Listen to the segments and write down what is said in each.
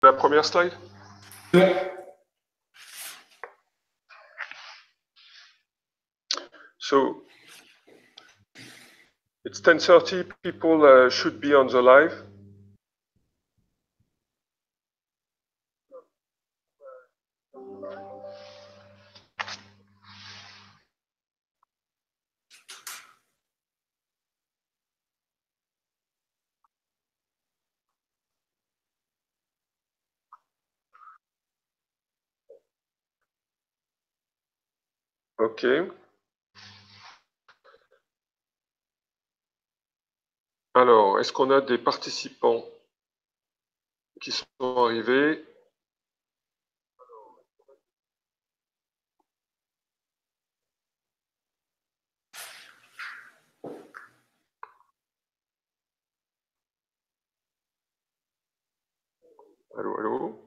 la première slide? So, it's 10:30, people should be on the live. OK. Alors, est-ce qu'on a des participants qui sont arrivés? Allô, allô?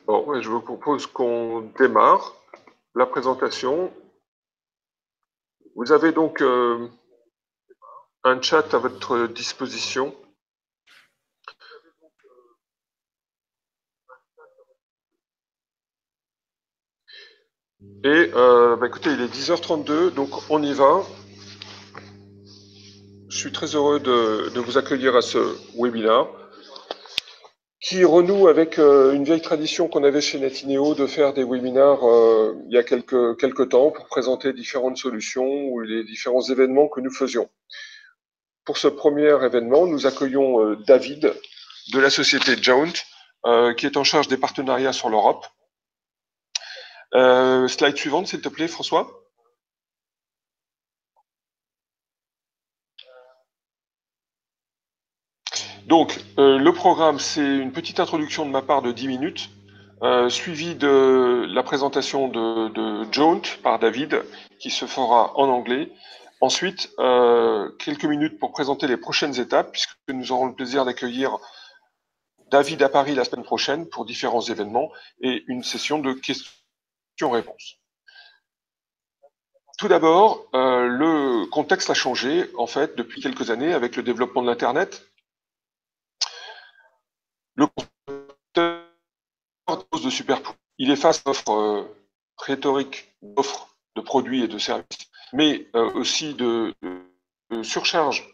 Bon, je vous propose qu'on démarre la présentation. Vous avez donc un chat à votre disposition. Et écoutez, il est 10h32, donc on y va. Je suis très heureux de vous accueillir à ce webinaire qui renoue avec une vieille tradition qu'on avait chez Netineo de faire des webinaires il y a quelques temps pour présenter différentes solutions ou les différents événements que nous faisions. Pour ce premier événement, nous accueillons David de la société Jaunt qui est en charge des partenariats sur l'Europe. Slide suivante, s'il te plaît, François. Donc, le programme, c'est une petite introduction de ma part de 10 minutes, suivie de la présentation de Jaunt par David, qui se fera en anglais. Ensuite, quelques minutes pour présenter les prochaines étapes, puisque nous aurons le plaisir d'accueillir David à Paris la semaine prochaine pour différents événements, et une session de questions-réponses. Tout d'abord, le contexte a changé, en fait, depuis quelques années avec le développement de l'Internet. Le consommateur de superpouvoir, il est face à l'offre rhétorique d'offres de produits et de services, mais aussi de surcharge,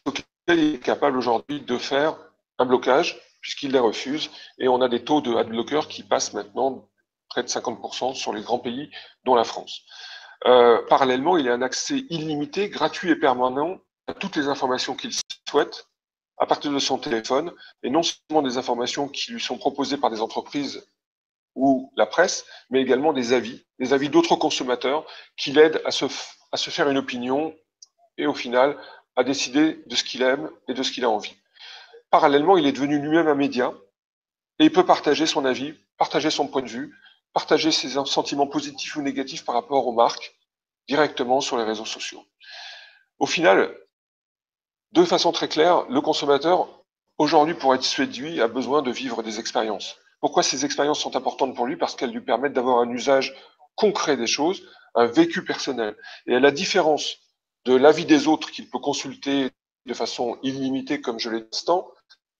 auquel il est capable aujourd'hui de faire un blocage, puisqu'il les refuse, et on a des taux de adblocker qui passent maintenant près de 50% sur les grands pays, dont la France. Parallèlement, il y a un accès illimité, gratuit et permanent à toutes les informations qu'il souhaite, à partir de son téléphone, et non seulement des informations qui lui sont proposées par des entreprises ou la presse, mais également des avis d'autres consommateurs qui l'aident à se faire une opinion et au final à décider de ce qu'il aime et de ce qu'il a envie. Parallèlement, il est devenu lui-même un média et il peut partager son avis, partager son point de vue, partager ses sentiments positifs ou négatifs par rapport aux marques directement sur les réseaux sociaux. Au final, de façon très claire, le consommateur, aujourd'hui, pour être séduit, a besoin de vivre des expériences. Pourquoi ces expériences sont importantes pour lui? Parce qu'elles lui permettent d'avoir un usage concret des choses, un vécu personnel. Et à la différence de l'avis des autres qu'il peut consulter de façon illimitée, comme je l'ai dit à l'instant,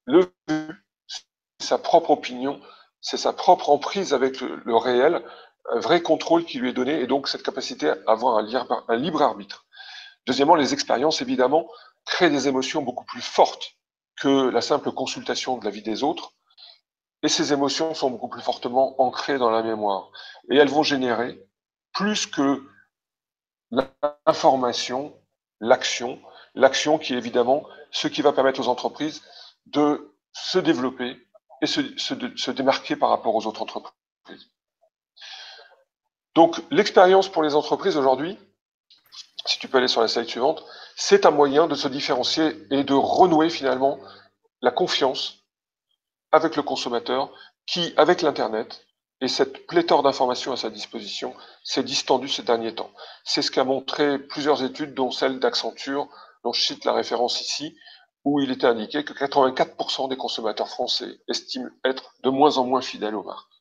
le vécu, c'est sa propre opinion, c'est sa propre emprise avec le réel, un vrai contrôle qui lui est donné, et donc cette capacité à avoir un libre arbitre. Deuxièmement, les expériences, évidemment, créent des émotions beaucoup plus fortes que la simple consultation de la vie des autres, et ces émotions sont beaucoup plus fortement ancrées dans la mémoire. Et elles vont générer plus que l'information, l'action qui est évidemment ce qui va permettre aux entreprises de se développer et se démarquer par rapport aux autres entreprises. Donc, l'expérience pour les entreprises aujourd'hui, si tu peux aller sur la slide suivante, c'est un moyen de se différencier et de renouer finalement la confiance avec le consommateur qui, avec l'Internet et cette pléthore d'informations à sa disposition, s'est distendu ces derniers temps. C'est ce qu'a montré plusieurs études, dont celle d'Accenture, dont je cite la référence ici, où il était indiqué que 84% des consommateurs français estiment être de moins en moins fidèles aux marques.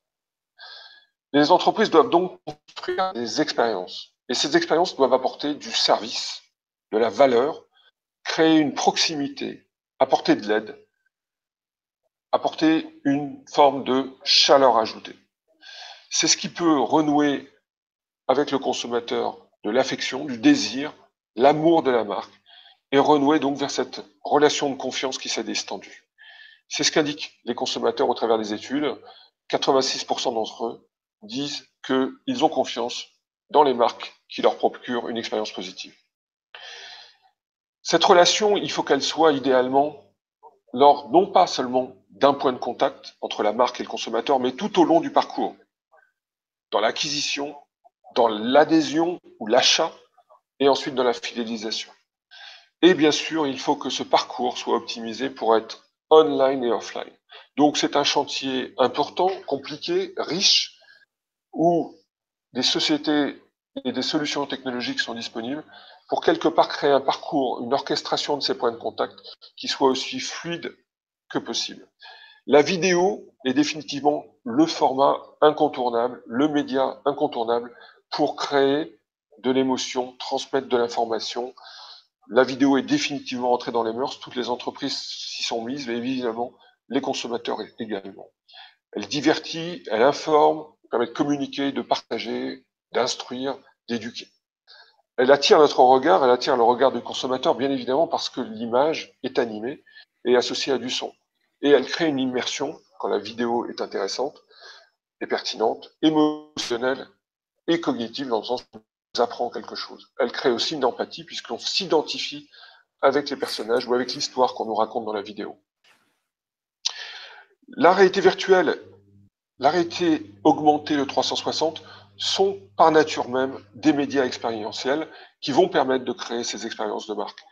Les entreprises doivent donc construire des expériences. Et ces expériences doivent apporter du service, de la valeur, créer une proximité, apporter de l'aide, apporter une forme de chaleur ajoutée. C'est ce qui peut renouer avec le consommateur de l'affection, du désir, l'amour de la marque, et renouer donc vers cette relation de confiance qui s'est distendue. C'est ce qu'indiquent les consommateurs au travers des études. 86% d'entre eux disent qu'ils ont confiance dans les marques qui leur procurent une expérience positive. Cette relation, il faut qu'elle soit idéalement lors non pas seulement d'un point de contact entre la marque et le consommateur, mais tout au long du parcours, dans l'acquisition, dans l'adhésion ou l'achat, et ensuite dans la fidélisation. Et bien sûr, il faut que ce parcours soit optimisé pour être online et offline. Donc c'est un chantier important, compliqué, riche, où des sociétés et des solutions technologiques sont disponibles pour quelque part créer un parcours, une orchestration de ces points de contact qui soit aussi fluide que possible. La vidéo est définitivement le format incontournable, le média incontournable pour créer de l'émotion, transmettre de l'information. La vidéo est définitivement entrée dans les mœurs, toutes les entreprises s'y sont mises, mais évidemment les consommateurs également. Elle divertit, elle informe, permet de communiquer, de partager, d'instruire, d'éduquer. Elle attire notre regard, elle attire le regard du consommateur, bien évidemment, parce que l'image est animée et associée à du son. Et elle crée une immersion, quand la vidéo est intéressante et pertinente, émotionnelle et cognitive, dans le sens où on apprend quelque chose. Elle crée aussi une empathie, puisqu'on s'identifie avec les personnages ou avec l'histoire qu'on nous raconte dans la vidéo. La réalité virtuelle, la réalité augmentée, le 360, sont par nature même des médias expérientiels qui vont permettre de créer ces expériences de marque,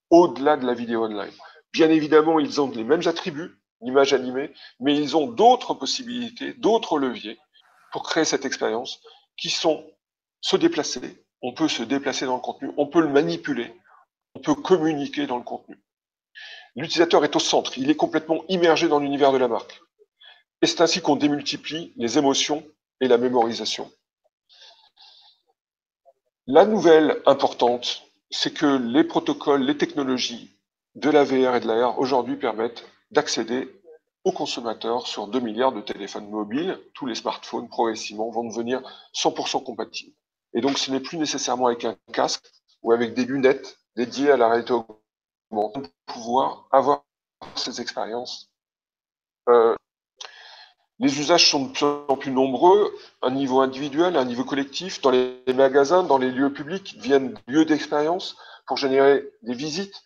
au-delà de la vidéo online. Bien évidemment, ils ont les mêmes attributs, l'image animée, mais ils ont d'autres possibilités, d'autres leviers pour créer cette expérience qui sont se déplacer. On peut se déplacer dans le contenu, on peut le manipuler, on peut communiquer dans le contenu. L'utilisateur est au centre, il est complètement immergé dans l'univers de la marque. Et c'est ainsi qu'on démultiplie les émotions et la mémorisation. La nouvelle importante, c'est que les protocoles, les technologies de la VR et de la AR aujourd'hui permettent d'accéder aux consommateurs sur 2 milliards de téléphones mobiles. Tous les smartphones progressivement vont devenir 100% compatibles. Et donc ce n'est plus nécessairement avec un casque ou avec des lunettes dédiées à la réalité augmentée pour pouvoir avoir ces expériences. Les usages sont de plus en plus nombreux, à un niveau individuel, à un niveau collectif, dans les magasins, dans les lieux publics, qui deviennent lieux d'expérience pour générer des visites.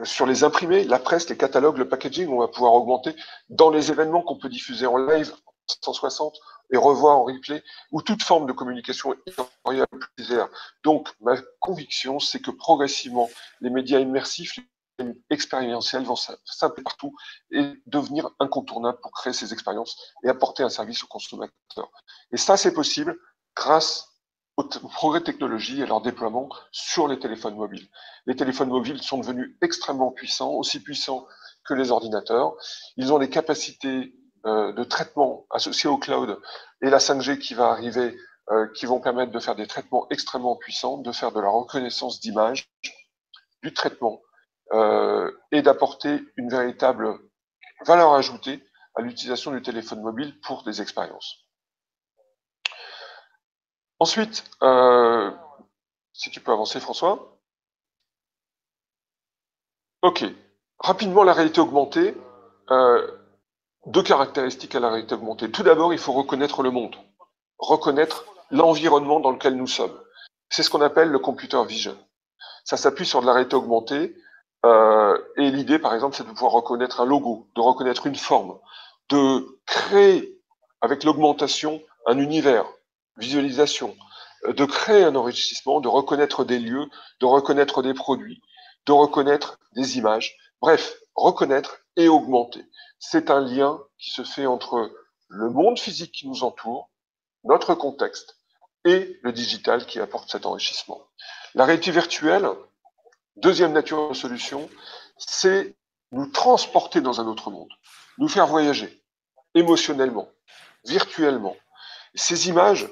Sur les imprimés, la presse, les catalogues, le packaging, on va pouvoir augmenter dans les événements qu'on peut diffuser en live 160 et revoir en replay, ou toute forme de communication éditoriale. Donc, ma conviction, c'est que progressivement, les médias immersifs, expérientiels vont s'implanter partout et devenir incontournables pour créer ces expériences et apporter un service aux consommateurs. Et ça, c'est possible grâce au progrès de technologie et leur déploiement sur les téléphones mobiles. Les téléphones mobiles sont devenus extrêmement puissants, aussi puissants que les ordinateurs. Ils ont des capacités de traitement associées au cloud et la 5G qui va arriver, qui vont permettre de faire des traitements extrêmement puissants, de faire de la reconnaissance d'images, du traitement, et d'apporter une véritable valeur ajoutée à l'utilisation du téléphone mobile pour des expériences. Ensuite, si tu peux avancer, François. Ok. Rapidement, la réalité augmentée. Deux caractéristiques à la réalité augmentée. Tout d'abord, il faut reconnaître le monde, reconnaître l'environnement dans lequel nous sommes. C'est ce qu'on appelle le computer vision. Ça s'appuie sur de la réalité augmentée. Et l'idée, par exemple, c'est de pouvoir reconnaître un logo, de reconnaître une forme, de créer avec l'augmentation un univers, visualisation, de créer un enrichissement, de reconnaître des lieux, de reconnaître des produits, de reconnaître des images. Bref, reconnaître et augmenter. C'est un lien qui se fait entre le monde physique qui nous entoure, notre contexte, et le digital qui apporte cet enrichissement. La réalité virtuelle, deuxième nature de solution, c'est nous transporter dans un autre monde, nous faire voyager émotionnellement, virtuellement. Ces images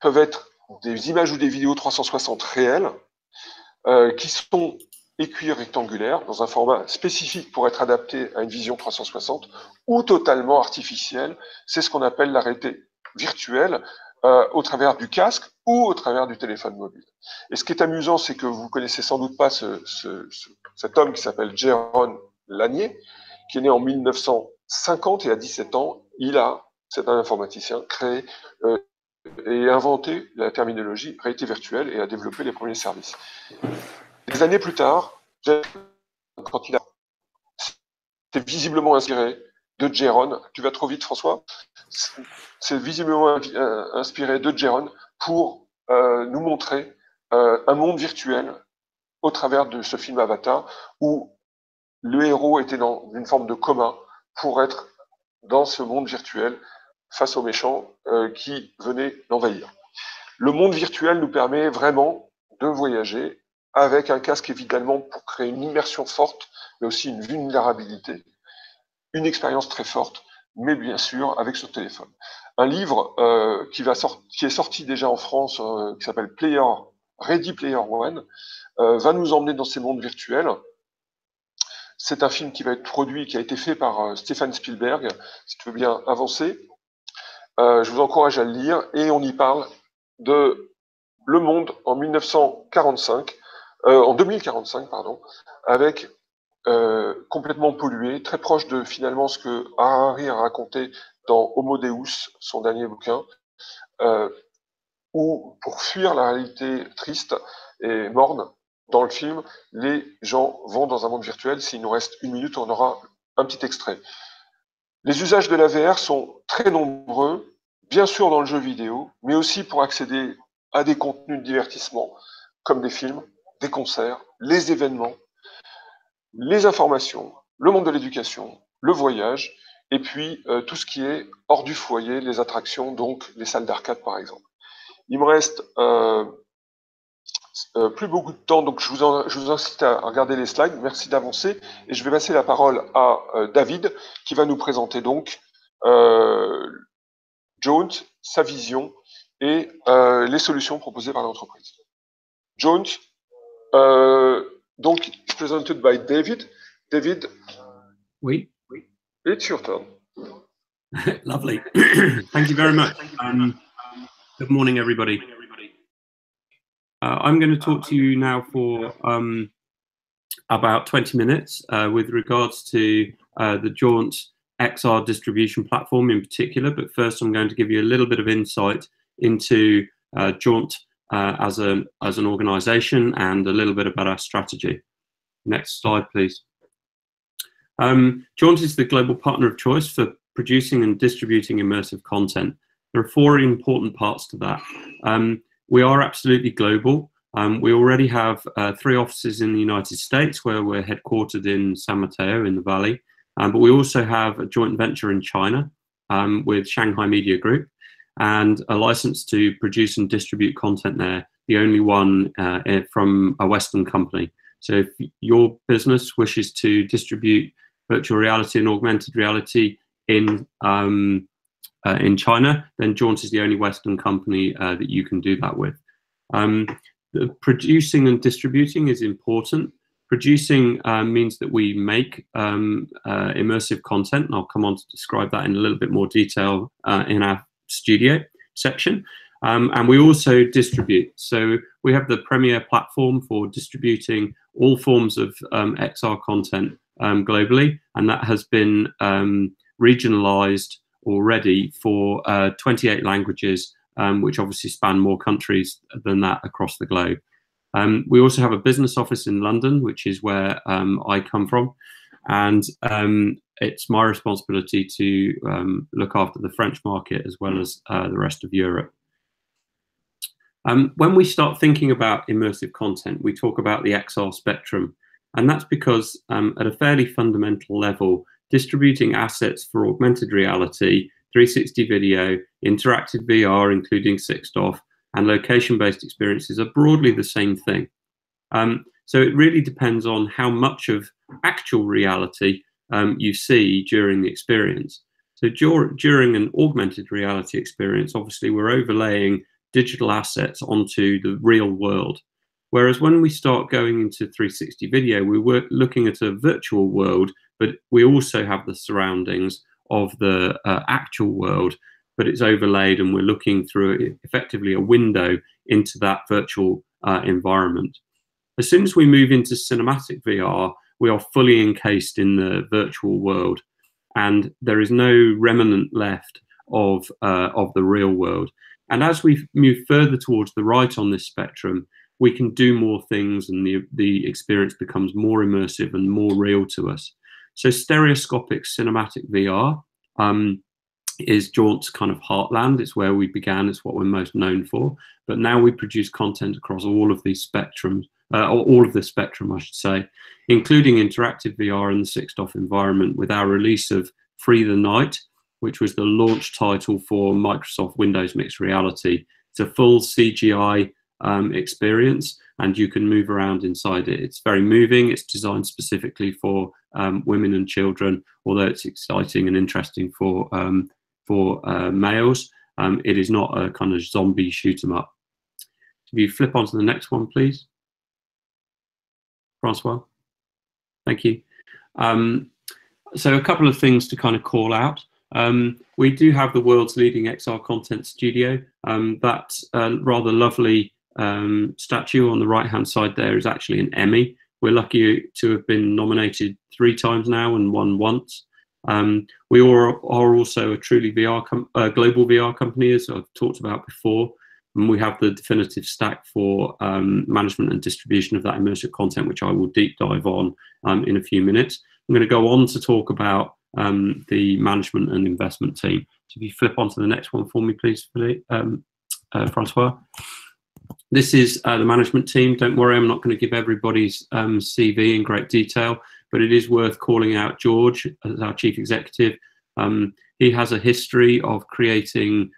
peuvent être des images ou des vidéos 360 réelles qui sont écuits rectangulaires dans un format spécifique pour être adapté à une vision 360 ou totalement artificielle. C'est ce qu'on appelle la réalité virtuelle au travers du casque ou au travers du téléphone mobile. Et ce qui est amusant, c'est que vous connaissez sans doute pas cet homme qui s'appelle Jérôme Lanier, qui est né en 1950 et à 17 ans, c'est un informaticien, créé et inventé la terminologie réalité virtuelle et a développé les premiers services. Des années plus tard, quand il a c'est visiblement inspiré de Jérôme, tu vas trop vite François, c'est visiblement inspiré de Jérôme pour nous montrer un monde virtuel au travers de ce film Avatar où le héros était dans une forme de coma pour être dans ce monde virtuel face aux méchants qui venaient l'envahir. Le monde virtuel nous permet vraiment de voyager avec un casque évidemment pour créer une immersion forte, mais aussi une vulnérabilité, une expérience très forte, mais bien sûr avec ce téléphone. Un livre qui est sorti déjà en France, qui s'appelle Ready Player One, va nous emmener dans ces mondes virtuels. C'est un film qui va être produit, qui a été fait par Steven Spielberg, si tu veux bien avancer. Je vous encourage à le lire, et on y parle de le monde en 2045, pardon, avec complètement pollué, très proche de finalement ce que Harari a raconté dans Homo Deus, son dernier bouquin, où pour fuir la réalité triste et morne, dans le film, les gens vont dans un monde virtuel. S'il nous reste une minute, on aura un petit extrait. Les usages de la VR sont très nombreux, bien sûr dans le jeu vidéo, mais aussi pour accéder à des contenus de divertissement, comme des films, des concerts, les événements, les informations, le monde de l'éducation, le voyage, et puis tout ce qui est hors du foyer, les attractions, donc les salles d'arcade par exemple. Il me reste plus beaucoup de temps, donc je vous incite à regarder les slides. Merci d'avancer, et je vais passer la parole à David, qui va nous présenter donc Jaunt, sa vision et les solutions proposées par l'entreprise. Jaunt, donc presented by David. David, oui. It's your turn. Lovely. Thank you very much. Good morning, everybody. I'm going to talk to you now for about 20 minutes with regards to the Jaunt XR distribution platform in particular, but first I'm going to give you a little bit of insight into Jaunt as an organization and a little bit about our strategy. Next slide, please. Jaunt is the global partner of choice for producing and distributing immersive content. There are four important parts to that. We are absolutely global. We already have 3 offices in the United States, where we're headquartered in San Mateo in the Valley. But we also have a joint venture in China with Shanghai Media Group, and a license to produce and distribute content there, the only one from a Western company. So if your business wishes to distribute virtual reality and augmented reality in China, then Jaunt is the only Western company that you can do that with. The producing and distributing is important. Producing means that we make immersive content, and I'll come on to describe that in a little bit more detail in our studio section. And we also distribute. So we have the premier platform for distributing all forms of XR content globally, and that has been regionalized already for 28 languages, which obviously span more countries than that across the globe. We also have a business office in London, which is where I come from, and it's my responsibility to look after the French market as well as the rest of Europe. When we start thinking about immersive content, we talk about the XR spectrum, and that's because at a fairly fundamental level, distributing assets for augmented reality, 360 video, interactive VR, including 6DoF, and location-based experiences are broadly the same thing. So it really depends on how much of actual reality you see during the experience. So during an augmented reality experience, obviously we're overlaying digital assets onto the real world. Whereas when we start going into 360 video, we were looking at a virtual world, but we also have the surroundings of the actual world, but it's overlaid and we're looking through effectively a window into that virtual environment. As soon as we move into cinematic VR, we are fully encased in the virtual world, and there is no remnant left of the real world. And as we move further towards the right on this spectrum, we can do more things, and the experience becomes more immersive and more real to us. So stereoscopic cinematic VR is Jaunt's kind of heartland. It's where we began. It's what we're most known for. But now we produce content across all of these spectrums, or all of the spectrum, I should say, including interactive VR in the 6DoF environment with our release of Free the Night, which was the launch title for Microsoft Windows Mixed Reality. It's a full CGI experience, and you can move around inside it. It's very moving. It's designed specifically for women and children, although it's exciting and interesting for males. It is not a kind of zombie shoot 'em up. If you flip on to the next one, please, Francois. Thank you. So a couple of things to kind of call out. We do have the world's leading XR content studio. That rather lovely statue on the right-hand side there is actually an Emmy. We're lucky to have been nominated 3 times now and won once. We are also a truly global VR company, as I've talked about before. And we have the definitive stack for management and distribution of that immersive content, which I will deep dive on in a few minutes. I'm going to go on to talk about the management and investment team. So if you flip on to the next one for me, please, Francois. This is the management team. Don't worry, I'm not going to give everybody's CV in great detail, but it is worth calling out George as our chief executive. He has a history of creating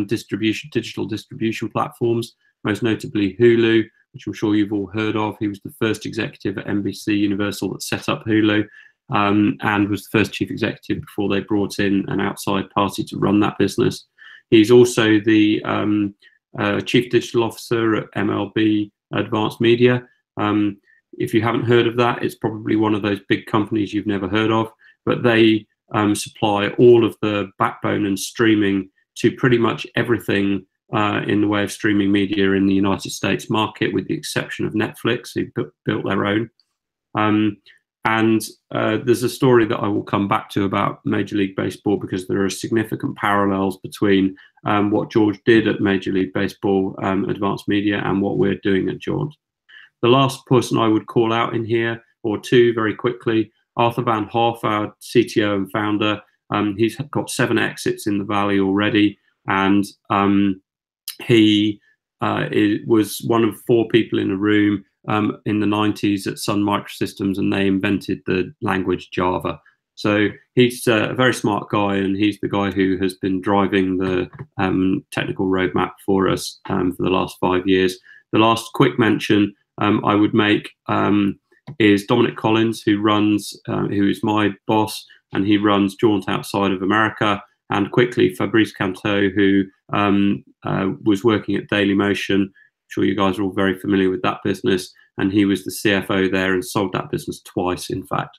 digital distribution platforms, most notably Hulu, which I'm sure you've all heard of. He was the first executive at NBC Universal that set up Hulu, and was the first chief executive before they brought in an outside party to run that business. He's also the chief digital officer at MLB Advanced Media. If you haven't heard of that, it's probably one of those big companies you've never heard of, but they supply all of the backbone and streaming to pretty much everything in the way of streaming media in the United States market, with the exception of Netflix, who built their own. And there's a story that I will come back to about Major League Baseball, because there are significant parallels between what George did at Major League Baseball Advanced Media and what we're doing at Jaunt. The last person I would call out in here, or two very quickly, Arthur Van Hoff, our CTO and founder. He's got 7 exits in the Valley already, and he was one of 4 people in a room in the 90s at Sun Microsystems, and they invented the language Java. So he's a very smart guy, and he's the guy who has been driving the technical roadmap for us for the last 5 years. The last quick mention I would make is Dominic Collins, who is my boss, and he runs Jaunt outside of America. And quickly, Fabrice Cantot, who was working at Dailymotion. I'm sure you guys are all very familiar with that business, and he was the CFO there and sold that business twice, in fact.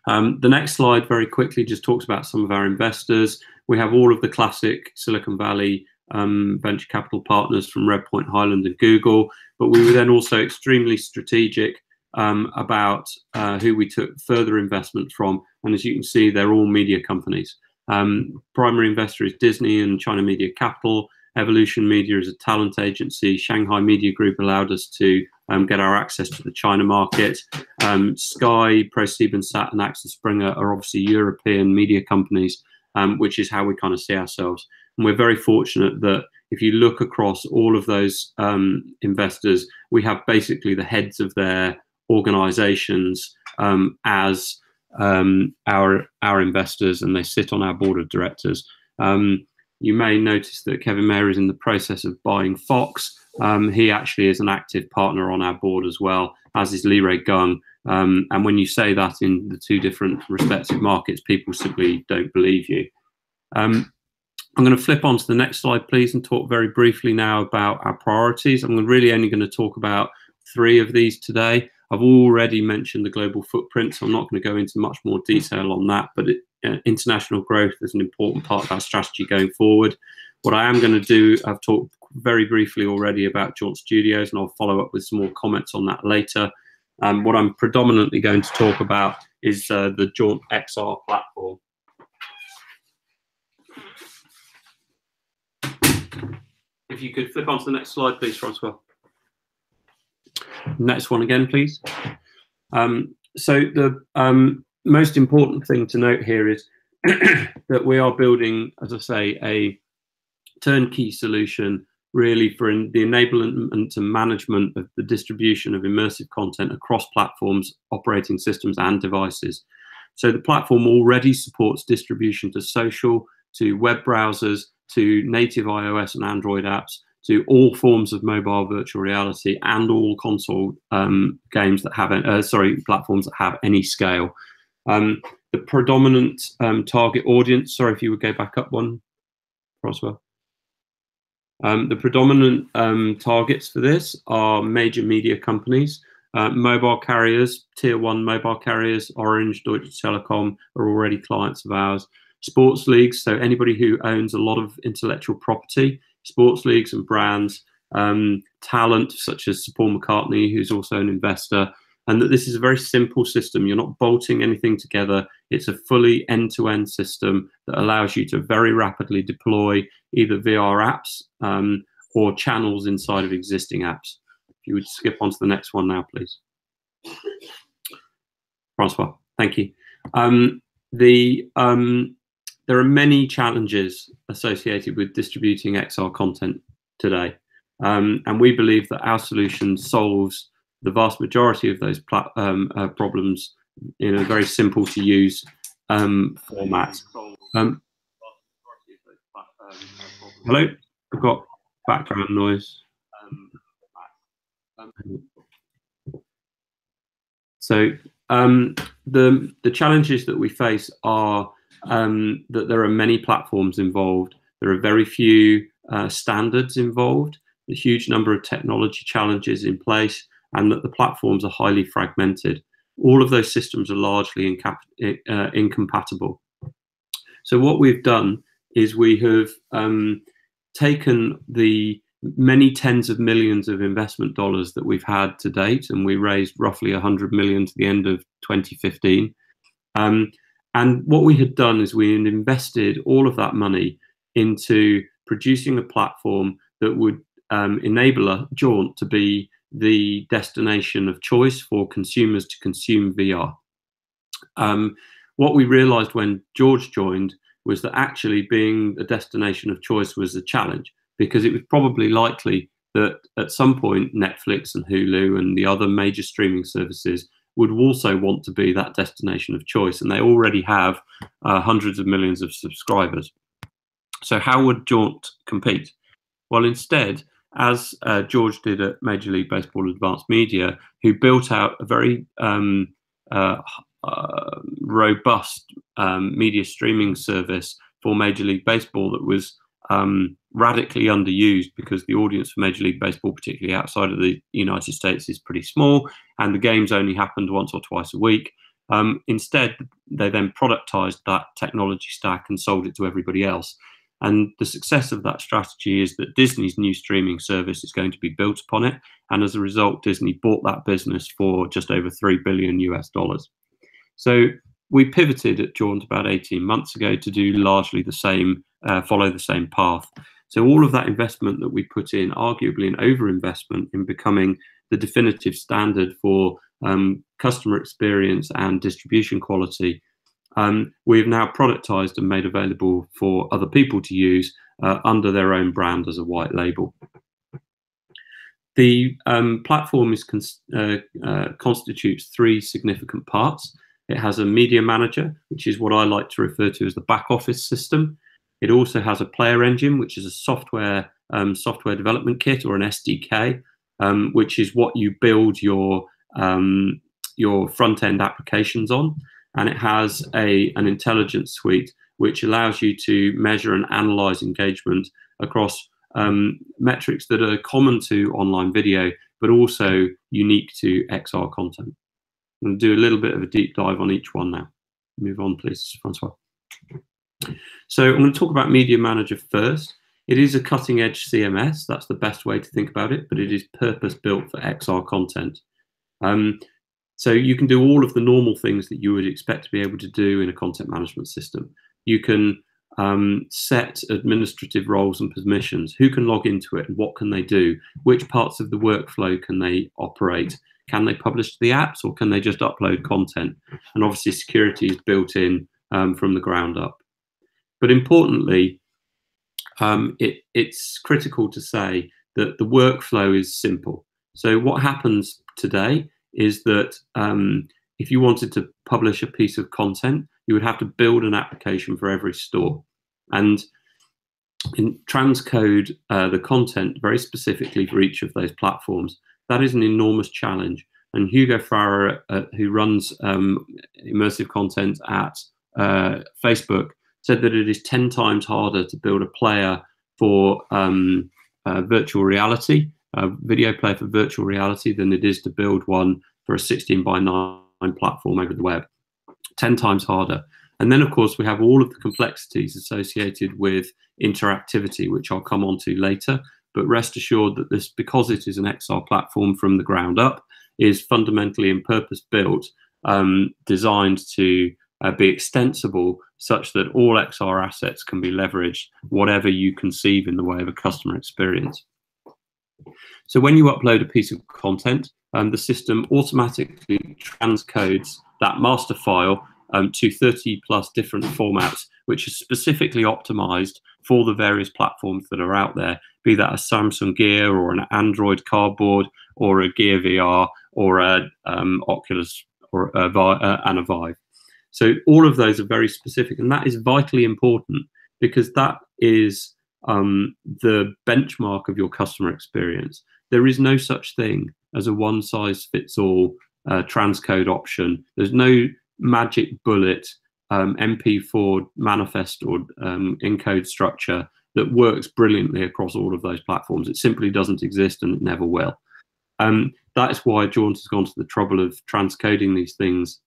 The next slide very quickly just talks about some of our investors. We have all of the classic Silicon Valley venture capital partners from Redpoint, Highland and Google, but we were then also extremely strategic about who we took further investment from. And as you can see, they're all media companies. Primary investor is Disney and China Media Capital. Evolution Media is a talent agency. Shanghai Media Group allowed us to get our access to the China market. Sky, ProSiebenSat and Axel Springer are obviously European media companies, which is how we kind of see ourselves. And we're very fortunate that if you look across all of those investors, we have basically the heads of their organizations as our investors, and they sit on our board of directors. You may notice that Kevin Mayer is in the process of buying Fox. He actually is an active partner on our board as well, as is Lee Ray Gung, And when you say that in the two different respective markets, people simply don't believe you. I'm going to flip on to the next slide, please, and talk very briefly now about our priorities. I'm really only going to talk about 3 of these today. I've already mentioned the global footprint, so I'm not going to go into much more detail on that, but international growth is an important part of our strategy going forward. What I am going to do, I've talked very briefly already about Jaunt Studios, and I'll follow up with some more comments on that later. What I'm predominantly going to talk about is the Jaunt XR platform. If you could flip on to the next slide, please, Francois. Next one again, please. So the most important thing to note here is that we are building, as I say, a turnkey solution really for the enablement and management of the distribution of immersive content across platforms, operating systems and devices. So the platform already supports distribution to social, to web browsers, to native iOS and Android apps, to all forms of mobile virtual reality and all console games that have, platforms that have any scale. The predominant target audience, sorry if you would go back up one, Francois. The predominant targets for this are major media companies, mobile carriers, tier 1 mobile carriers. Orange, Deutsche Telekom are already clients of ours. Sports leagues, so anybody who owns a lot of intellectual property, sports leagues and brands, talent such as Sir Paul McCartney, who's also an investor, and that this is a very simple system. You're not bolting anything together. It's a fully end-to-end system that allows you to very rapidly deploy either VR apps or channels inside of existing apps. If you would skip on to the next one now, please. Francois, thank you. There are many challenges associated with distributing XR content today. And we believe that our solution solves the vast majority of those problems in a very simple to use format. Hello, I've got background noise. So the challenges that we face are that there are many platforms involved. There are very few standards involved, a huge number of technology challenges in place, and that the platforms are highly fragmented. All of those systems are largely incompatible. So what we've done is we have taken the many tens of millions of investment dollars that we've had to date, and we raised roughly 100 million to the end of 2015. And what we had done is we had invested all of that money into producing a platform that would enable Jaunt to be the destination of choice for consumers to consume VR. What we realized when George joined was that actually being a destination of choice was a challenge, because it was probably likely that at some point Netflix and Hulu and the other major streaming services would also want to be that destination of choice, and they already have hundreds of millions of subscribers. So how would Jaunt compete? Well, instead, as George did at Major League Baseball Advanced Media, who built out a very robust media streaming service for Major League Baseball that was radically underused, because the audience for Major League Baseball, particularly outside of the United States, is pretty small, and the games only happened once or twice a week. Instead, they then productized that technology stack and sold it to everybody else. And the success of that strategy is that Disney's new streaming service is going to be built upon it. And as a result, Disney bought that business for just over $3 billion US. So we pivoted at Jaunt about 18 months ago to do largely the same, follow the same path. So all of that investment that we put in, arguably an overinvestment in becoming the definitive standard for customer experience and distribution quality, we've now productized and made available for other people to use under their own brand as a white label. The platform constitutes 3 significant parts. It has a media manager, which is what I like to refer to as the back office system. It also has a player engine, which is a software development kit, or an SDK, which is what you build your your front-end applications on, and it has an intelligence suite which allows you to measure and analyze engagement across metrics that are common to online video, but also unique to XR content. I'm going to do a little bit of a deep dive on each one now. Move on, please, Francois. So I'm going to talk about Media Manager first. It is a cutting-edge CMS. That's the best way to think about it, but it is purpose-built for XR content. So you can do all of the normal things that you would expect to be able to do in a content management system. You can set administrative roles and permissions. Who can log into it and what can they do? Which parts of the workflow can they operate? Can they publish to the apps, or can they just upload content? And obviously security is built in from the ground up. But importantly, it's critical to say that the workflow is simple. So what happens today is that if you wanted to publish a piece of content, you would have to build an application for every store and transcode the content very specifically for each of those platforms. That is an enormous challenge. And Hugo Farrer, who runs immersive content at Facebook, said that it is 10 times harder to build a player for virtual reality, a video player for virtual reality, than it is to build one for a 16:9 platform over the web. 10 times harder. And then, of course, we have all of the complexities associated with interactivity, which I'll come on to later. But rest assured that this, because it is an XR platform from the ground up, is fundamentally and purpose-built, designed to be extensible such that all XR assets can be leveraged, whatever you conceive in the way of a customer experience. So when you upload a piece of content, the system automatically transcodes that master file to 30+ different formats, which is specifically optimized for the various platforms that are out there, be that a Samsung Gear or an Android Cardboard or a Gear VR or a Oculus or and a Vive. So all of those are very specific, and that is vitally important because that is the benchmark of your customer experience. There is no such thing as a one-size-fits-all transcode option. There's no magic bullet MP4 manifest or encode structure that works brilliantly across all of those platforms. It simply doesn't exist, and it never will. That is why Jaunt has gone to the trouble of transcoding these things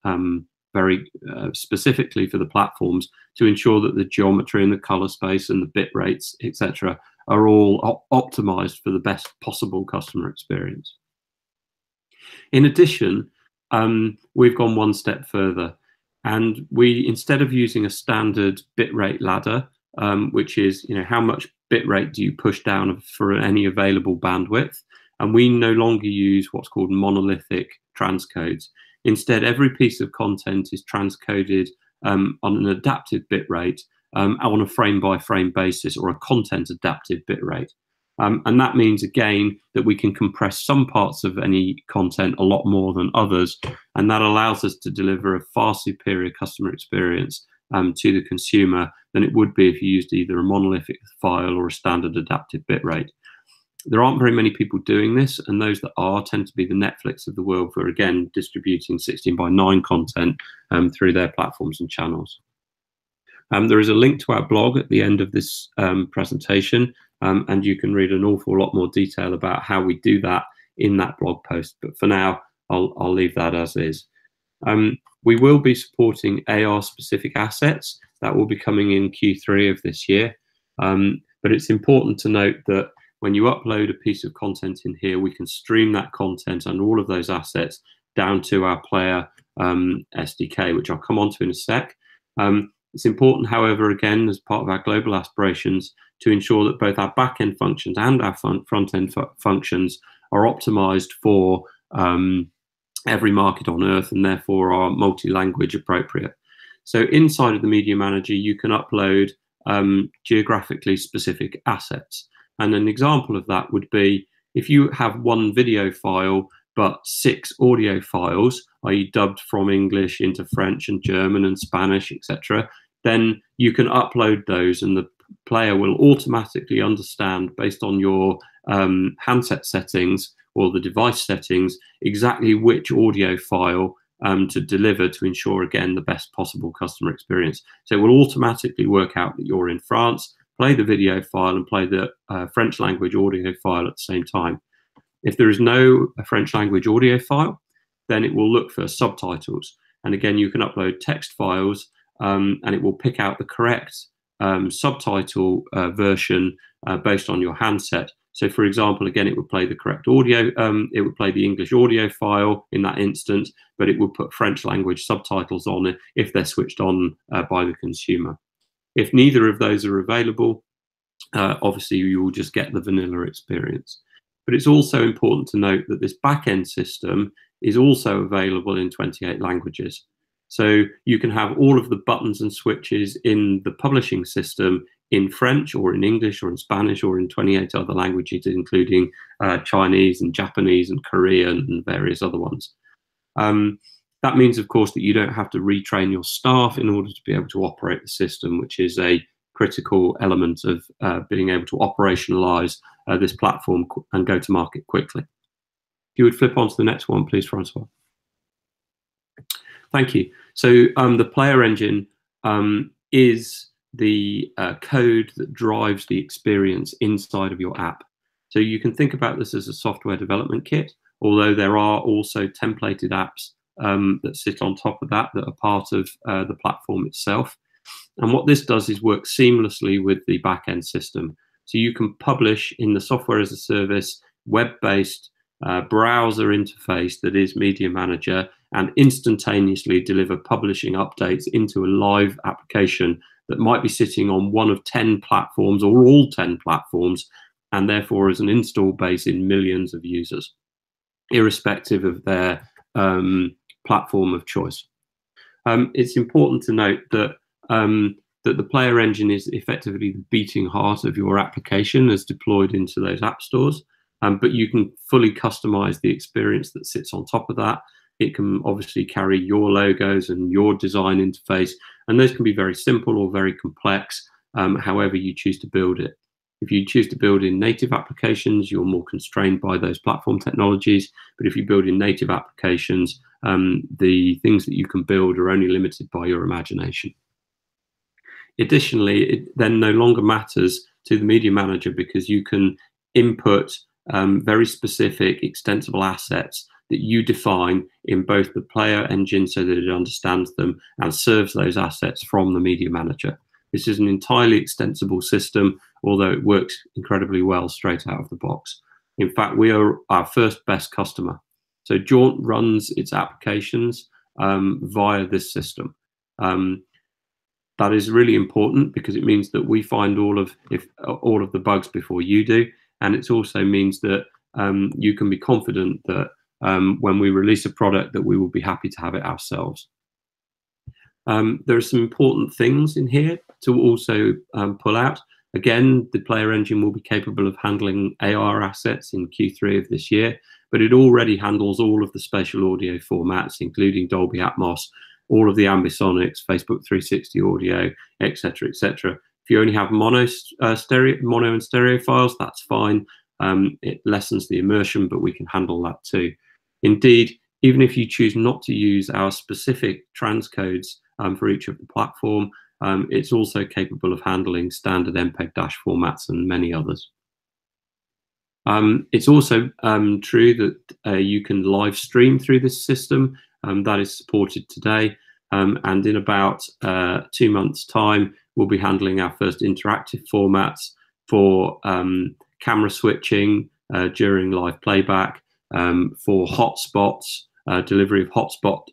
very specifically for the platforms to ensure that the geometry and the color space and the bit rates, etc., are all optimized for the best possible customer experience. In addition, we've gone one step further, and we, instead of using a standard bitrate ladder, which is, how much bitrate do you push down for any available bandwidth, and we no longer use what's called monolithic transcodes. Instead, every piece of content is transcoded on an adaptive bitrate on a frame-by-frame basis, or a content-adaptive bitrate. And that means, again, that we can compress some parts of any content a lot more than others, and that allows us to deliver a far superior customer experience to the consumer than it would be if you used either a monolithic file or a standard adaptive bitrate. There aren't very many people doing this, and those that are tend to be the Netflix of the world, who are, again, distributing 16:9 content through their platforms and channels. There is a link to our blog at the end of this presentation, and you can read an awful lot more detail about how we do that in that blog post. But for now, I'll leave that as is. We will be supporting AR-specific assets. That will be coming in Q3 of this year. But it's important to note that when you upload a piece of content in here, we can stream that content and all of those assets down to our player SDK, which I'll come on to in a sec. It's important, however, again, as part of our global aspirations, to ensure that both our back-end functions and our front-end functions are optimized for every market on Earth, and therefore are multi-language appropriate. So inside of the Media Manager, you can upload geographically specific assets. And an example of that would be if you have one video file but 6 audio files, i.e. dubbed from English into French and German and Spanish, etc., then you can upload those, and the player will automatically understand, based on your handset settings, or the device settings, exactly which audio file to deliver to ensure, again, the best possible customer experience. So it will automatically work out that you're in France, play the video file and play the French language audio file at the same time. If there is no French language audio file, then it will look for subtitles. And again, you can upload text files and it will pick out the correct subtitle version based on your handset. So for example, again, it would play the correct audio, it would play the English audio file in that instance, but it would put French language subtitles on it if they're switched on by the consumer. If neither of those are available, obviously you will just get the vanilla experience. But it's also important to note that this back-end system is also available in 28 languages. So you can have all of the buttons and switches in the publishing system in French or in English or in Spanish or in 28 other languages, including Chinese and Japanese and Korean and various other ones. That means, of course, that you don't have to retrain your staff in order to be able to operate the system, which is a critical element of being able to operationalize this platform and go to market quickly. If you would flip on to the next one, please, Francois. Thank you. So the player engine is the code that drives the experience inside of your app. So you can think about this as a software development kit, although there are also templated apps that sit on top of that are part of the platform itself. And what this does is work seamlessly with the backend system. So you can publish in the software as a service, web-based browser interface that is Media Manager and instantaneously deliver publishing updates into a live application that might be sitting on one of 10 platforms or all 10 platforms, and therefore as an install base in millions of users, irrespective of their platform of choice. It's important to note that that the player engine is effectively the beating heart of your application as deployed into those app stores, but you can fully customize the experience that sits on top of that. It can obviously carry your logos and your design interface, and those can be very simple or very complex, however you choose to build it. If you choose to build in native applications, you're more constrained by those platform technologies, but if you build in native applications, the things that you can build are only limited by your imagination. Additionally, it then no longer matters to the Media Manager because you can input very specific extensible assets that you define in both the player engine so that it understands them and serves those assets from the Media Manager. This is an entirely extensible system, although it works incredibly well straight out of the box. In fact, we are our first best customer. So Jaunt runs its applications via this system. That is really important because it means that we find all of the bugs before you do, and it also means that you can be confident that when we release a product that we will be happy to have it ourselves. There are some important things in here to also pull out. Again, the player engine will be capable of handling AR assets in Q3 of this year, but it already handles all of the spatial audio formats, including Dolby Atmos, all of the ambisonics, Facebook 360 audio, etc., etc. If you only have mono and stereo files, that's fine. It lessens the immersion, but we can handle that too. Indeed, even if you choose not to use our specific transcodes for each of the platform, it's also capable of handling standard MPEG- formats and many others. It's also true that you can live stream through this system. That is supported today, and in about 2 months' time, we'll be handling our first interactive formats for camera switching during live playback, for hotspots, delivery of hotspot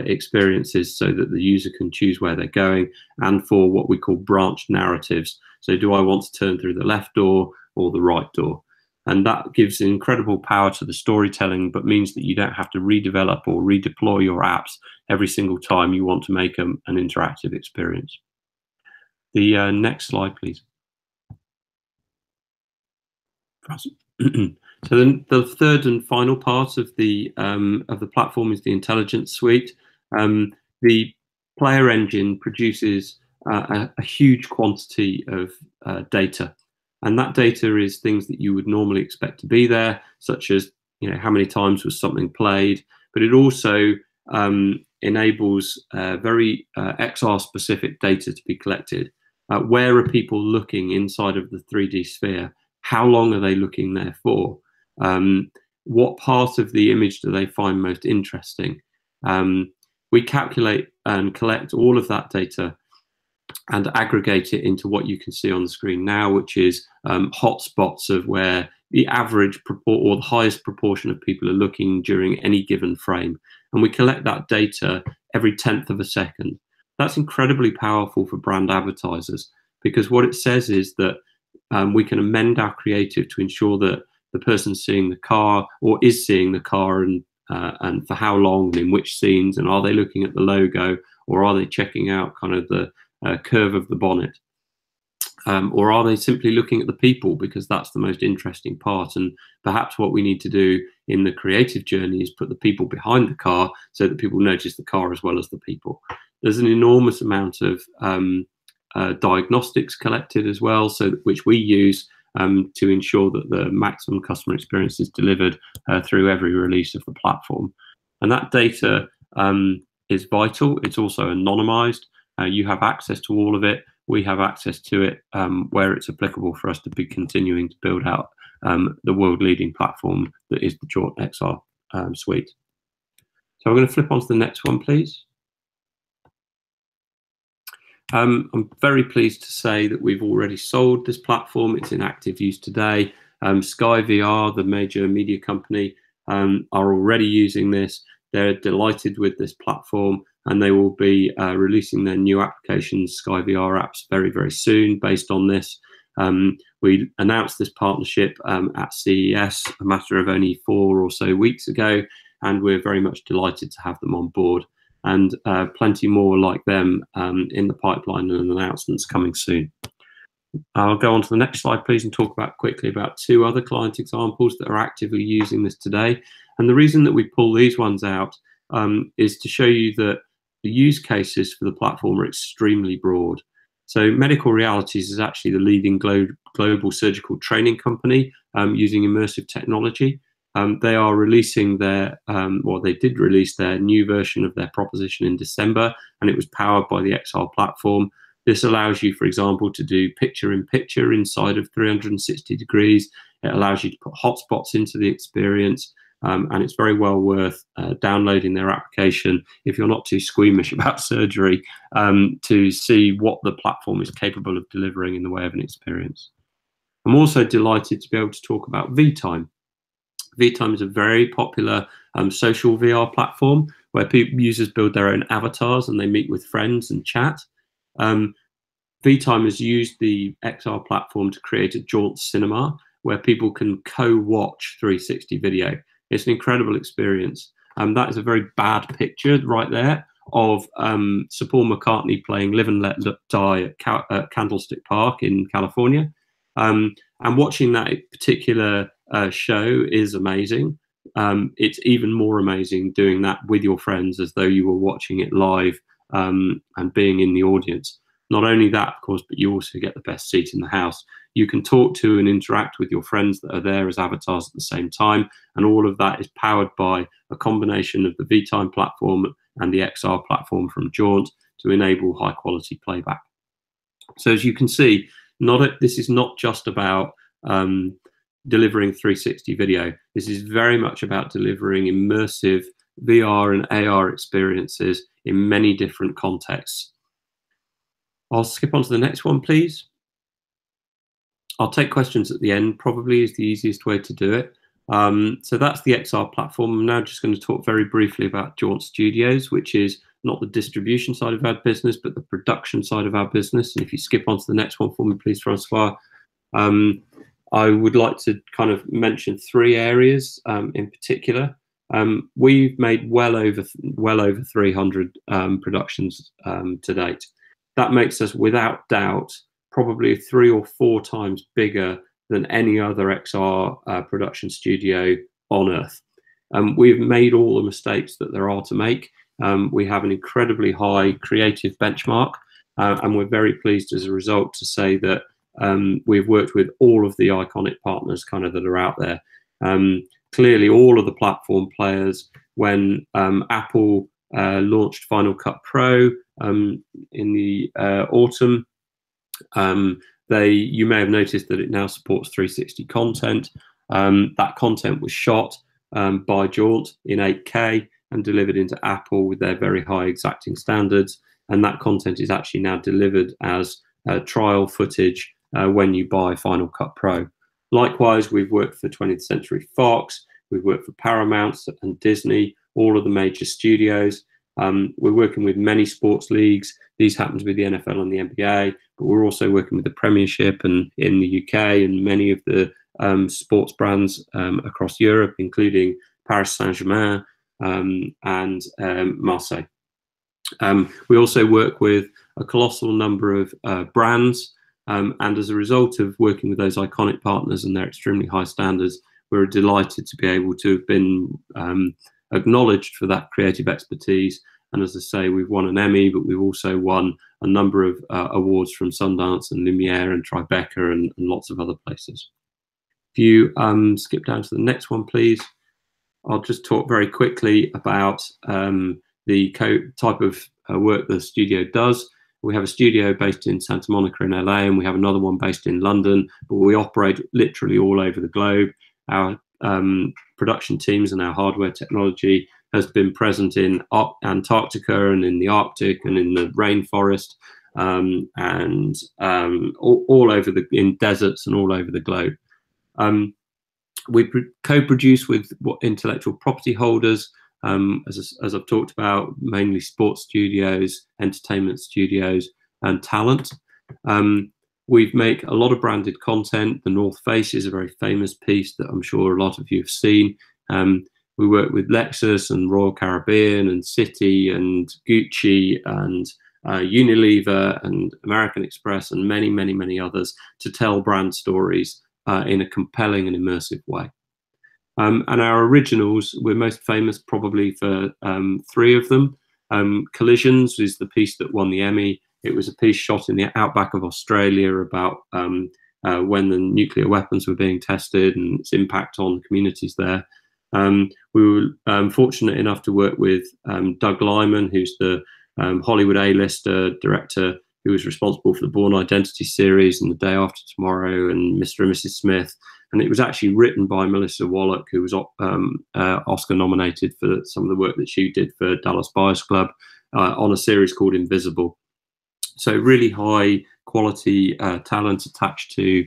experiences so that the user can choose where they're going, and for what we call branched narratives. So do I want to turn through the left door or the right door? And that gives incredible power to the storytelling, but means that you don't have to redevelop or redeploy your apps every single time you want to make an interactive experience. The next slide, please. So then the third and final part of the platform is the intelligence suite. The player engine produces a huge quantity of data. And that data is things that you would normally expect to be there, such as you know, how many times was something played, but it also enables very XR specific data to be collected. Where are people looking inside of the 3D sphere? How long are they looking there for? What part of the image do they find most interesting? We calculate and collect all of that data and aggregate it into what you can see on the screen now, which is hotspots of where the average or the highest proportion of people are looking during any given frame. And we collect that data every 10th of a second. That's incredibly powerful for brand advertisers, because what it says is that we can amend our creative to ensure that the person seeing the car, or is seeing the car, and for how long and in which scenes, and are they looking at the logo, or are they checking out kind of the curve of the bonnet, or are they simply looking at the people, because that's the most interesting part. And perhaps what we need to do in the creative journey is put the people behind the car so that people notice the car as well as the people. There's an enormous amount of diagnostics collected as well, so which we use to ensure that the maximum customer experience is delivered through every release of the platform. And that data is vital. It's also anonymized. You have access to all of it. We have access to it where it's applicable for us to be continuing to build out the world-leading platform that is the Jaunt XR suite. So I'm going to flip on to the next one, please. I'm very pleased to say that we've already sold this platform. It's in active use today. Sky VR, the major media company, are already using this. They're delighted with this platform, and they will be releasing their new applications, Sky VR apps, very, very soon based on this. We announced this partnership at CES a matter of only 4 or so weeks ago, and we're very much delighted to have them on board. And plenty more like them in the pipeline, and announcements coming soon. I'll go on to the next slide, please, and talk quickly about 2 other client examples that are actively using this today. And the reason that we pull these ones out is to show you that the use cases for the platform are extremely broad. So Medical Realities is actually the leading global surgical training company using immersive technology. They are releasing their, well, they did release their new version of their proposition in December, and it was powered by the XR platform. This allows you, for example, to do picture-in-picture inside of 360 degrees. It allows you to put hotspots into the experience, and it's very well worth downloading their application if you're not too squeamish about surgery, to see what the platform is capable of delivering in the way of an experience. I'm also delighted to be able to talk about VTime. VTime is a very popular social VR platform where users build their own avatars and they meet with friends and chat. VTime has used the XR platform to create a Jaunt cinema where people can co-watch 360 video. It's an incredible experience. That is a very bad picture right there of Sir Paul McCartney playing Live and Let Die at Candlestick Park in California. And watching that particular show is amazing. It's even more amazing doing that with your friends as though you were watching it live and being in the audience. Not only that, of course, but you also get the best seat in the house. You can talk to and interact with your friends that are there as avatars at the same time, and all of that is powered by a combination of the VTime platform and the XR platform from Jaunt to enable high quality playback. So as you can see, this is not just about delivering 360 video. This is very much about delivering immersive VR and AR experiences in many different contexts. I'll skip on to the next one, please. I'll take questions at the end, probably is the easiest way to do it. So that's the XR platform. I'm now just going to talk very briefly about Jaunt Studios, which is not the distribution side of our business, but the production side of our business. And if you skip on to the next one for me, please, Francois. I would like to kind of mention 3 areas in particular. We've made well over 300 productions to date. That makes us, without doubt, probably 3 or 4 times bigger than any other XR production studio on earth. We've made all the mistakes that there are to make. We have an incredibly high creative benchmark, and we're very pleased as a result to say that we've worked with all of the iconic partners kind of that are out there. clearly all of the platform players, when Apple launched Final Cut Pro in the autumn, you may have noticed that it now supports 360 content. That content was shot by Jaunt in 8K and delivered into Apple with their very high exacting standards, and that content is actually now delivered as trial footage when you buy Final Cut Pro. Likewise, we've worked for 20th Century Fox, we've worked for Paramount and Disney, all of the major studios. We're working with many sports leagues. These happen to be the NFL and the NBA, but we're also working with the Premiership and in the UK and many of the sports brands across Europe, including Paris Saint-Germain and Marseille. We also work with a colossal number of brands, and as a result of working with those iconic partners and their extremely high standards, we're delighted to be able to have been acknowledged for that creative expertise. And as I say, we've won an Emmy, but we've also won a number of awards from Sundance and Lumiere and Tribeca and lots of other places. If you skip down to the next one, please. I'll just talk very quickly about the type of work the studio does. We have a studio based in Santa Monica in LA, and we have another one based in London, but we operate literally all over the globe. Our production teams and our hardware technology has been present in Antarctica and in the Arctic and in the rainforest and all over in deserts and all over the globe. We co-produce with intellectual property holders, as I've talked about, mainly sports studios, entertainment studios, and talent. We make a lot of branded content. The North Face is a very famous piece that I'm sure a lot of you have seen. We work with Lexus and Royal Caribbean and Citi and Gucci and Unilever and American Express and many, many, many others to tell brand stories in a compelling and immersive way. And our originals, we're most famous probably for 3 of them. Collisions is the piece that won the Emmy. It was a piece shot in the outback of Australia about when the nuclear weapons were being tested and its impact on communities there. We were fortunate enough to work with Doug Liman, who's the Hollywood A-lister director who was responsible for the Bourne Identity series and The Day After Tomorrow and Mr. and Mrs. Smith. And it was actually written by Melissa Wallach, who was Oscar nominated for some of the work that she did for Dallas Buyers Club on a series called Invisible. So really high quality talent attached to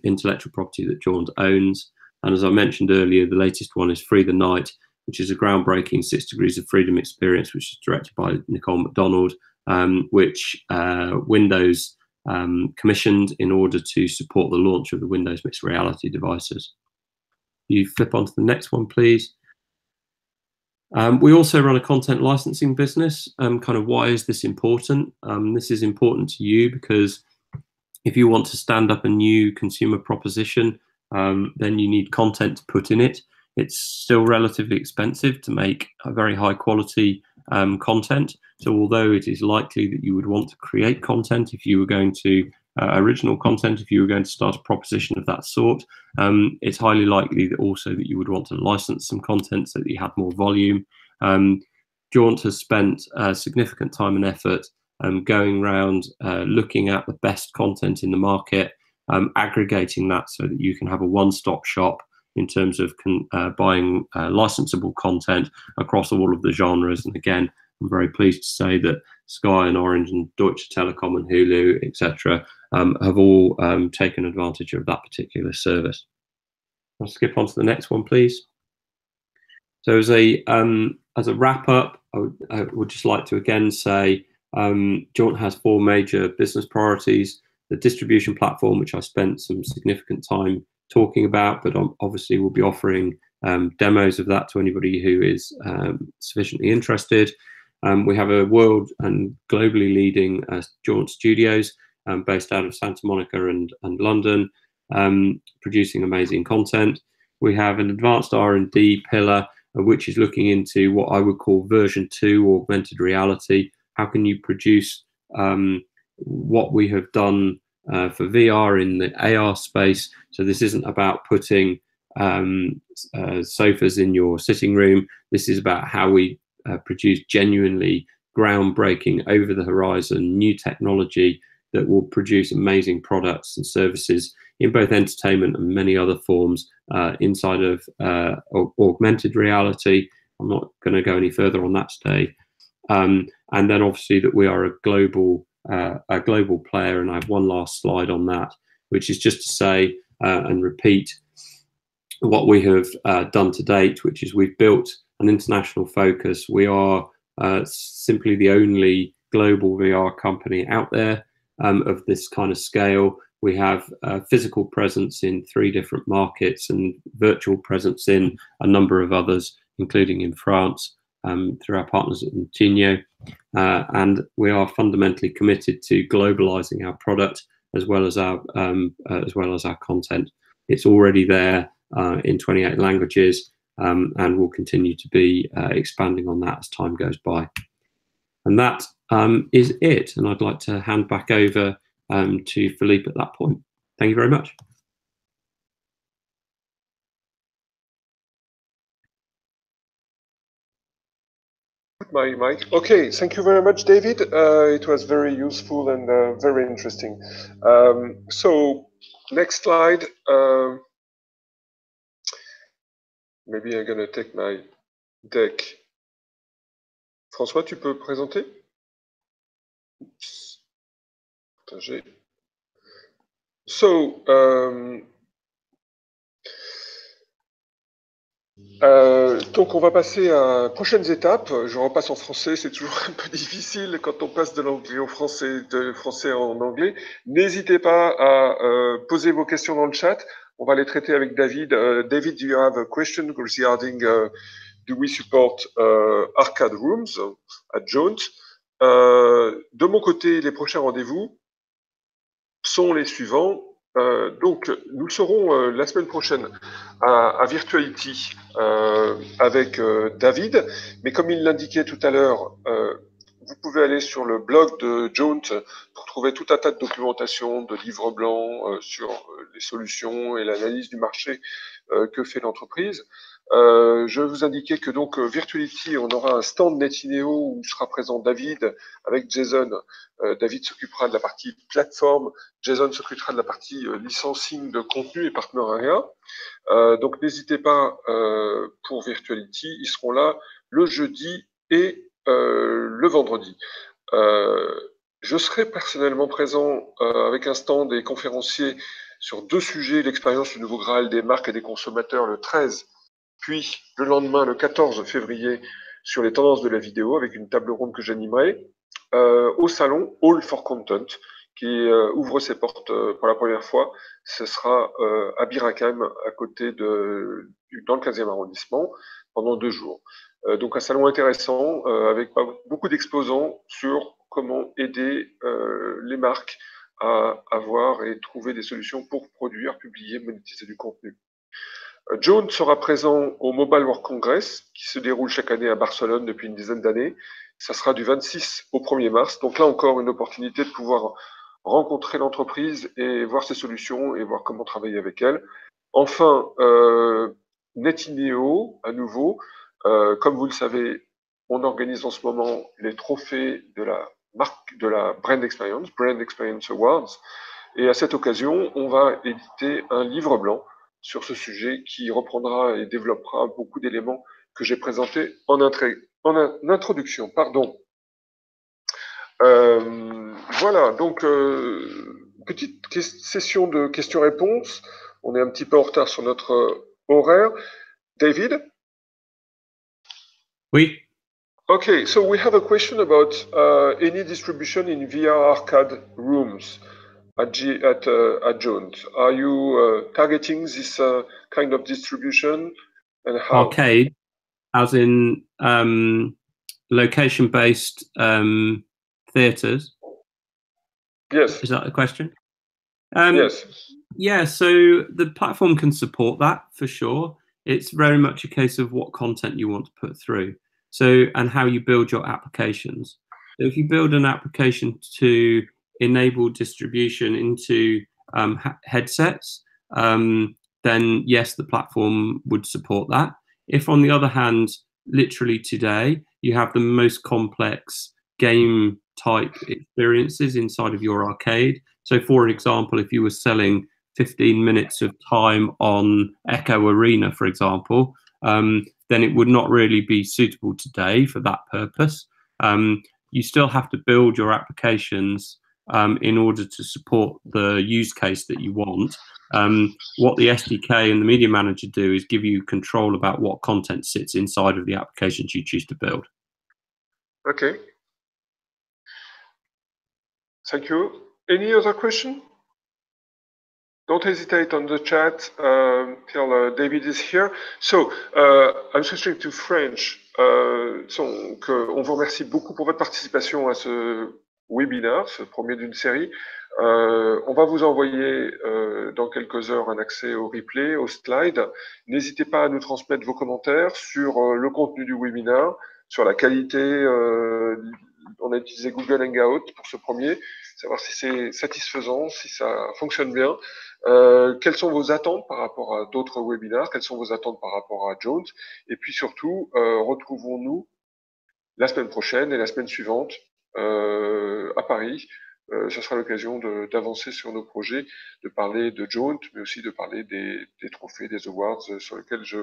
intellectual property that Jaunt owns. And as I mentioned earlier, the latest one is Free the Night, which is a groundbreaking 6 Degrees of Freedom experience, which is directed by Nicole McDonald, which Windows commissioned in order to support the launch of the Windows mixed reality devices. You flip on to the next one, please. We also run a content licensing business. Kind of why is this important? This is important to you because if you want to stand up a new consumer proposition, then you need content to put in it. It's still relatively expensive to make a very high quality content. So although it is likely that you would want to create content if you were going to original content, if you were going to start a proposition of that sort, it's highly likely that also that you would want to license some content so that you have more volume. Jaunt has spent significant time and effort going around looking at the best content in the market, aggregating that so that you can have a one-stop shop in terms of buying licensable content across all of the genres. And again, I'm very pleased to say that Sky and Orange and Deutsche Telekom and Hulu, etc., have all taken advantage of that particular service. I'll skip on to the next one, please. So as a wrap up, I would just like to again say Jaunt has 4 major business priorities. The distribution platform, which I spent some significant time talking about, but obviously we'll be offering demos of that to anybody who is sufficiently interested. We have a world and globally leading Jaunt Studios based out of Santa Monica and London, producing amazing content. We have an advanced R&D pillar, which is looking into what I would call version 2 augmented reality. How can you produce what we have done for VR in the AR space? So this isn't about putting sofas in your sitting room. This is about how we produce genuinely groundbreaking, over the horizon, new technology that will produce amazing products and services in both entertainment and many other forms inside of augmented reality. I'm not going to go any further on that today. And then obviously that we are a global player, and I have one last slide on that, which is just to say and repeat what we have done to date, which is we've built an international focus. We are simply the only global VR company out there of this kind of scale. We have a physical presence in 3 different markets and virtual presence in a number of others, including in France, through our partners at ULTIME. And we are fundamentally committed to globalizing our product as well as our content. It's already there in 28 languages, and will continue to be expanding on that as time goes by. And that is it. And I'd like to hand back over to Philippe at that point. Thank you very much. My mic. Okay, thank you very much, David. It was very useful and very interesting. So, next slide. Maybe I'm going to take my deck. François, tu peux présenter? Oops. Partager. So, donc on va passer à prochaines étapes. Je repasse en français, c'est toujours un peu difficile quand on passe de l'anglais au français, de français en anglais. N'hésitez pas à poser vos questions dans le chat. On va les traiter avec David. David, do you have a question regarding do we support arcade rooms at Jaunt? De mon côté, les prochains rendez-vous sont les suivants. Donc, nous serons la semaine prochaine à Virtuality avec David, mais comme il l'indiquait tout à l'heure, vous pouvez aller sur le blog de Jaunt pour trouver tout un tas de documentation, de livres blancs sur les solutions et l'analyse du marché que fait l'entreprise. Je vous indiquais que donc Virtuality, on aura un stand Netineo où sera présent David avec Jason. David s'occupera de la partie plateforme, Jason s'occupera de la partie licensing de contenu et partenariat. Donc n'hésitez pas pour Virtuality, ils seront là le jeudi et le vendredi. Je serai personnellement présent avec un stand des conférenciers sur 2 sujets, l'expérience du nouveau Graal des marques et des consommateurs le 13, puis le lendemain, le 14 février, sur les tendances de la vidéo, avec une table ronde que j'animerai, au salon All for Content, qui ouvre ses portes pour la première fois. Ce sera à Birakeim, à côté dans le 15e arrondissement, pendant 2 jours. Donc un salon intéressant, avec beaucoup d'exposants sur comment aider les marques à avoir et trouver des solutions pour produire, publier, monétiser du contenu. Jaunt sera présent au Mobile World Congress, qui se déroule chaque année à Barcelone depuis une dizaine d'années. Ça sera du 26 au 1er mars. Donc là encore, une opportunité de pouvoir rencontrer l'entreprise et voir ses solutions et voir comment travailler avec elle. Enfin, Netineo, à nouveau, comme vous le savez, on organise en ce moment les trophées de la marque, de la Brand Experience Awards. Et à cette occasion, on va éditer un livre blanc sur ce sujet qui reprendra et développera beaucoup d'éléments que j'ai présentés en introduction. Pardon. Voilà, donc petite session de questions-réponses. On est un petit peu en retard sur notre horaire. David? Oui. Okay, so we have a question about any distribution in VR arcade rooms at Jaunt. Are you targeting this kind of distribution, and how? Arcade, as in location-based theatres? Yes. Is that the question? Yes. Yeah, so the platform can support that for sure. It's very much a case of what content you want to put through. So, and how you build your applications. So if you build an application to enable distribution into headsets, then yes, the platform would support that. If on the other hand, literally today, you have the most complex game type experiences inside of your arcade. So for example, if you were selling 15 minutes of time on Echo Arena, for example, then it would not really be suitable today for that purpose. You still have to build your applications in order to support the use case that you want. What the SDK and the Media Manager do is give you control about what content sits inside of the applications you choose to build. Okay. Thank you. Any other question? Don't hesitate on the chat till David is here. So, I'm switching to French. Donc, on vous remercie beaucoup pour votre participation à ce webinaire, ce premier d'une série. On va vous envoyer dans quelques heures un accès au replay, aux slides. N'hésitez pas à nous transmettre vos commentaires sur le contenu du webinaire, sur la qualité. On a utilisé Google Hangout pour ce premier, savoir si c'est satisfaisant, si ça fonctionne bien. Quelles sont vos attentes par rapport à d'autres webinaires? Quelles sont vos attentes par rapport à Jaunt? Et puis surtout, retrouvons-nous la semaine prochaine et la semaine suivante à Paris. Ce sera l'occasion d'avancer sur nos projets, de parler de Jaunt, mais aussi de parler des trophées, des awards sur lesquels je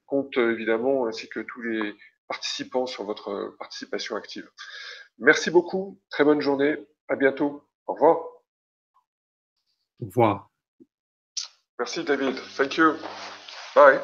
compte évidemment, ainsi que tous les participants sur votre participation active. Merci beaucoup, très bonne journée, à bientôt, au revoir. Au revoir. Merci David, thank you, bye.